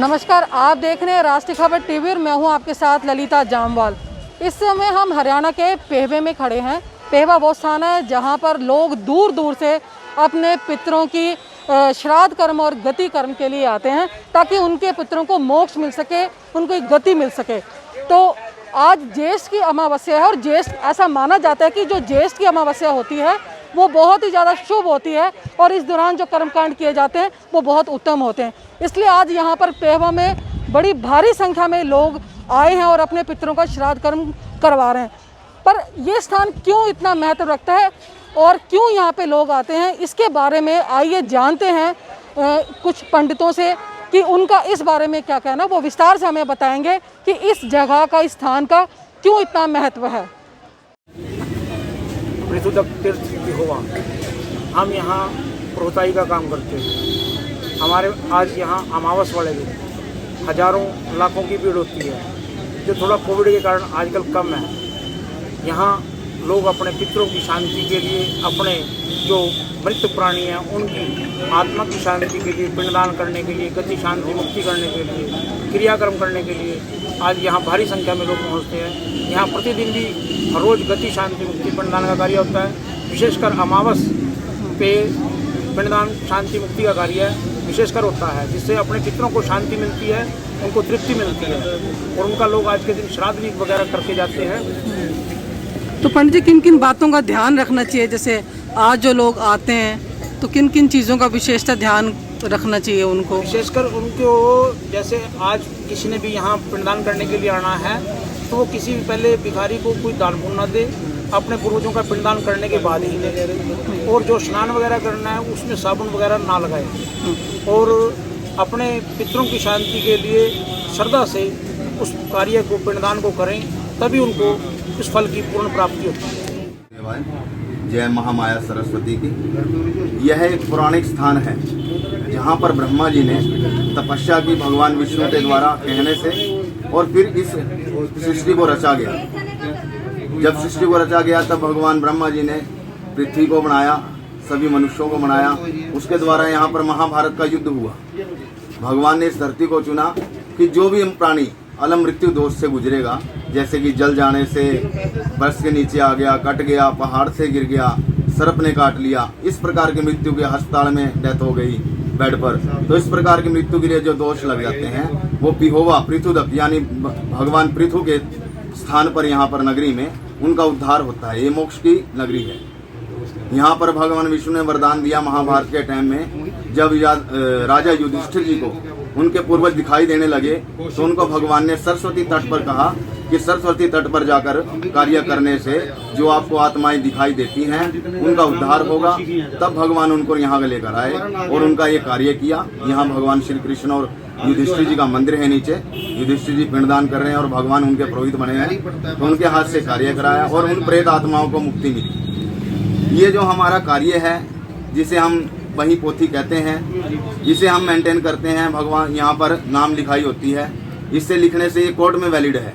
नमस्कार, आप देख रहे हैं राष्ट्रीय खबर टीवी और मैं हूं आपके साथ ललिता जामवाल। इस समय हम हरियाणा के पेहवे में खड़े हैं। पेहवा वो स्थान है जहां पर लोग दूर दूर से अपने पितरों की श्राद्ध कर्म और गति कर्म के लिए आते हैं ताकि उनके पितरों को मोक्ष मिल सके, उनको एक गति मिल सके। तो आज ज्येष्ठ की अमावस्या है और ज्येष्ठ ऐसा माना जाता है कि जो ज्येष्ठ की अमावस्या होती है वो बहुत ही ज़्यादा शुभ होती है और इस दौरान जो कर्मकांड किए जाते हैं वो बहुत उत्तम होते हैं। इसलिए आज यहाँ पर पेहवा में बड़ी भारी संख्या में लोग आए हैं और अपने पितरों का श्राद्ध कर्म करवा रहे हैं। पर ये स्थान क्यों इतना महत्व रखता है और क्यों यहाँ पे लोग आते हैं, इसके बारे में आइए जानते हैं कुछ पंडितों से कि उनका इस बारे में क्या कहना। वो विस्तार से हमें बताएंगे कि इस जगह का, इस स्थान का क्यों इतना महत्व है। पृथुदक तीर्थ पेहोवा, हम यहाँ प्रोताई का काम करते हैं। हमारे आज यहाँ अमावस वाले दिन हजारों लाखों की भीड़ होती है, जो थोड़ा कोविड के कारण आजकल कम है। यहाँ लोग अपने पितरों की शांति के लिए, अपने जो मृत प्राणी हैं उनकी आत्मा की शांति के लिए, पिंडदान करने के लिए, गति शांति मुक्ति करने के लिए, क्रियाक्रम करने के लिए आज यहाँ भारी संख्या में लोग पहुँचते हैं। यहाँ प्रतिदिन भी हर रोज़ गति शांति मुक्ति पिंडदान का कार्य होता है। विशेषकर अमावस पे पिंडदान शांति मुक्ति का कार्य विशेषकर होता है, जिससे अपने पितरों को शांति मिलती है, उनको तृप्ति मिलती है और उनका लोग आज के दिन श्राद्ध भी वगैरह करके जाते हैं। तो पंडित जी, किन किन बातों का ध्यान रखना चाहिए? जैसे आज जो लोग आते हैं तो किन किन चीज़ों का विशेषता ध्यान रखना चाहिए उनको? विशेषकर उनको, जैसे आज किसी ने भी यहाँ पिंडदान करने के लिए आना है तो वो किसी भी पहले भिखारी को कोई दान पुण्य न दे, अपने पूर्वजों का पिंडदान करने के बाद ही ले। और जो स्नान वगैरह करना है उसमें साबुन वगैरह ना लगाए और अपने पितरों की शांति के लिए श्रद्धा से उस कार्य को, पिंडदान को करें, तभी उनको इस फल की पूर्ण प्राप्ति होती है। जय महामाया सरस्वती की। यह एक पौराणिक स्थान है जहाँ पर ब्रह्मा जी ने तपस्या की भगवान विष्णु के द्वारा कहने से, और फिर इस सृष्टि को रचा गया। जब सृष्टि को रचा गया तब भगवान ब्रह्मा जी ने पृथ्वी को बनाया, सभी मनुष्यों को बनाया। उसके द्वारा यहाँ पर महाभारत का युद्ध हुआ। भगवान ने इस धरती को चुना कि जो भी प्राणी अलम मृत्यु दोष से गुजरेगा, जैसे कि जल जाने से, बर्फ के नीचे आ गया, कट गया, पहाड़ से गिर गया, सर्प ने काट लिया, इस प्रकार की मृत्यु के अस्पताल में डेथ हो गई बेड पर, तो इस प्रकार की मृत्यु के लिए जो दोष लग जाते हैं वो पिहोवा, पृथुदक यानी भगवान पृथु के स्थान पर, यहाँ पर नगरी में उनका उद्धार होता है। ये मोक्ष की नगरी है। यहाँ पर भगवान विष्णु ने वरदान दिया महाभारत के टाइम में, जब राजा युधिष्ठिर जी को उनके पूर्वज दिखाई देने लगे तो उनको भगवान ने सरस्वती तट पर कहा कि सरस्वती तट पर जाकर कार्य करने से जो आपको आत्माएं दिखाई देती हैं उनका उद्धार होगा। तब भगवान उनको यहाँ लेकर आए और उनका ये कार्य किया। यहाँ भगवान श्री कृष्ण और युधिष्ठिर जी का मंदिर है नीचे। युधिष्ठिर जी पिंडदान कर रहे हैं और भगवान उनके पुरोहित बने हैं, तो उनके हाथ से कार्य कराया और उन प्रेत आत्माओं को मुक्ति मिली। ये जो हमारा कार्य है, जिसे हम वही पोथी कहते हैं, इसे हम मेंटेन करते हैं। भगवान यहाँ पर नाम लिखाई होती है, इससे लिखने से ये कोर्ट में वैलिड है।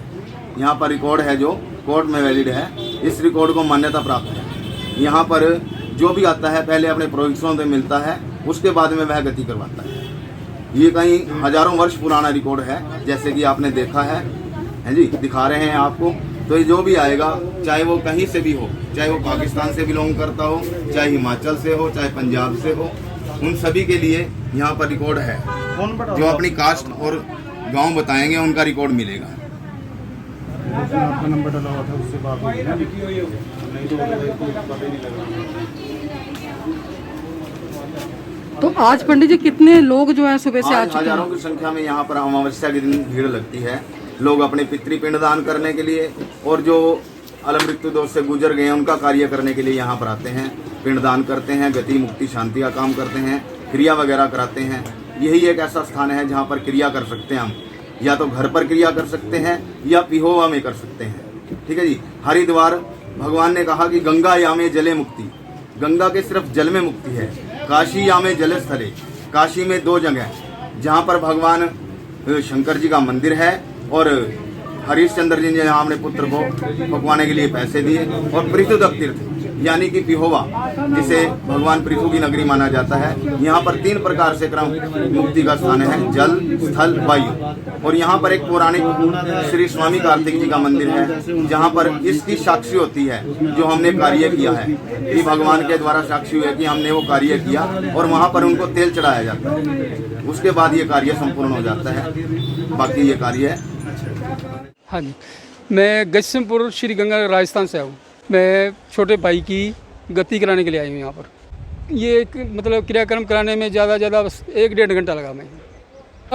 यहाँ पर रिकॉर्ड है जो कोर्ट में वैलिड है, इस रिकॉर्ड को मान्यता प्राप्त है। यहाँ पर जो भी आता है पहले अपने प्रोहितों से मिलता है, उसके बाद में वह गति करवाता है। ये कहीं हजारों वर्ष पुराना रिकॉर्ड है, जैसे कि आपने देखा है जी, दिखा रहे हैं आपको। तो ये जो भी आएगा, चाहे वो कहीं से भी हो, चाहे वो पाकिस्तान से बिलोंग करता हो, चाहे हिमाचल से हो, चाहे पंजाब से हो, उन सभी के लिए यहाँ पर रिकॉर्ड है। जो अपनी कास्ट और गांव बताएंगे उनका रिकॉर्ड मिलेगा। आपका नंबर डला हुआ था, उससे बात हुई ना। तो आज पंडित जी कितने लोग जो हैं सुबह से आ चुके हैं? हजारों की संख्या में यहाँ पर अमावस्या के दिन भीड़ लगती है। लोग अपने पितृ पिंडदान करने के लिए और जो अलम मृत्यु दोष से गुजर गए हैं उनका कार्य करने के लिए यहाँ पर आते हैं, पिंडदान करते हैं, गति मुक्ति शांति का काम करते हैं, क्रिया वगैरह कराते हैं। यही एक ऐसा स्थान है जहाँ पर क्रिया कर सकते हैं हम, या तो घर पर क्रिया कर सकते हैं या पिहोवा में कर सकते हैं। ठीक है जी। हरिद्वार, भगवान ने कहा कि गंगा यामे जले मुक्ति, गंगा के सिर्फ जल में मुक्ति है। काशी यामे जल स्थले, काशी में 2 जगह जहाँ पर भगवान शंकर जी का मंदिर है और हरिश्चंद्र जी ने यहाँ अपने पुत्र को पकवाने के लिए पैसे दिए। और पृथुदक तीर्थ, यानी कि पिहोवा, जिसे भगवान पृथु की नगरी माना जाता है। यहाँ पर 3 प्रकार से क्रम मुक्ति का स्थान है, जल, स्थल, वायु। और यहाँ पर एक पौराणिक श्री स्वामी कार्तिक जी का मंदिर है, जहाँ पर इसकी साक्षी होती है जो हमने कार्य किया है, कि भगवान के द्वारा साक्षी हुए कि हमने वो कार्य किया, और वहाँ पर उनको तेल चढ़ाया जाता है। उसके बाद ये कार्य संपूर्ण हो जाता है। बाकी ये कार्य है। हाँ जी, मैं गजसिंहपुर श्री गंगा राजस्थान से हूँ। मैं छोटे भाई की गति कराने के लिए आई हूँ यहाँ पर। ये मतलब क्रियाक्रम कराने में ज़्यादा बस 1-1.5 घंटा लगा मैं।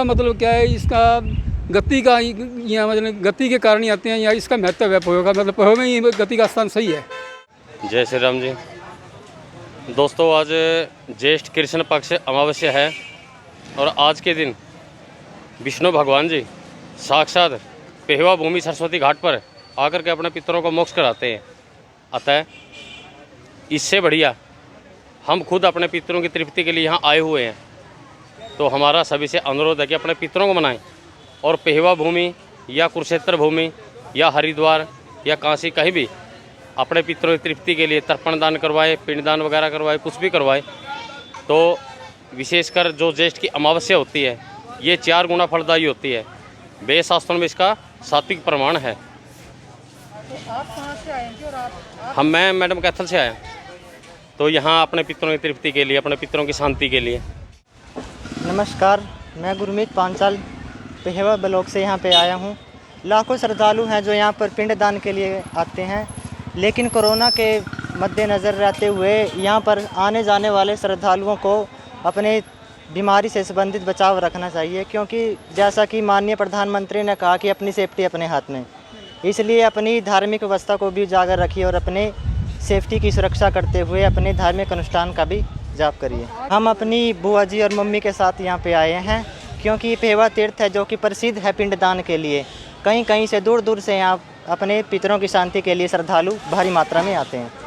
मतलब क्या है, इसका गति का यहाँ मतलब गति के कारण ही आते हैं, यहाँ इसका महत्व है पोहे का, मतलब पोहे में ही गति का स्थान सही है। जय श्री राम जी। दोस्तों, आज ज्येष्ठ कृष्ण पक्ष अमावस्या है और आज के दिन विष्णु भगवान जी साक्षात पेहवा भूमि सरस्वती घाट पर आकर के अपने पितरों को मोक्ष कराते हैं। अतः इससे बढ़िया हम खुद अपने पितरों की तृप्ति के लिए यहाँ आए हुए हैं, तो हमारा सभी से अनुरोध है कि अपने पितरों को मनाएं और पेहवा भूमि या कुरुक्षेत्र भूमि या हरिद्वार या काशी कहीं भी अपने पितरों की तृप्ति के लिए तर्पण दान करवाए, पिंडदान वगैरह करवाए, कुछ भी करवाए। तो विशेषकर जो ज्येष्ठ की अमावस्या होती है, ये 4 गुना फलदायी होती है। वेद शास्त्रों में इसका सात्विक प्रमाण है। तो आप कहाँ से आए हैं? और मैं मैडम कैथल से आया, तो यहाँ अपने पितरों की तृप्ति के लिए, अपने पितरों की शांति के लिए। नमस्कार, मैं गुरमीत पांचाल पेहवा ब्लॉक से यहाँ पे आया हूँ। लाखों श्रद्धालु हैं जो यहाँ पर पिंडदान के लिए आते हैं, लेकिन कोरोना के मद्देनज़र रहते हुए यहाँ पर आने जाने वाले श्रद्धालुओं को अपने बीमारी से संबंधित बचाव रखना चाहिए, क्योंकि जैसा कि माननीय प्रधानमंत्री ने कहा कि अपनी सेफ्टी अपने हाथ में, इसलिए अपनी धार्मिक व्यवस्था को भी उजागर रखिए और अपने सेफ्टी की सुरक्षा करते हुए अपने धार्मिक अनुष्ठान का भी जाप करिए। हम अपनी बुआ जी और मम्मी के साथ यहाँ पे आए हैं, क्योंकि ये पेहवा तीर्थ है जो कि प्रसिद्ध है पिंडदान के लिए। कहीं कहीं से दूर दूर से यहाँ अपने पितरों की शांति के लिए श्रद्धालु भारी मात्रा में आते हैं।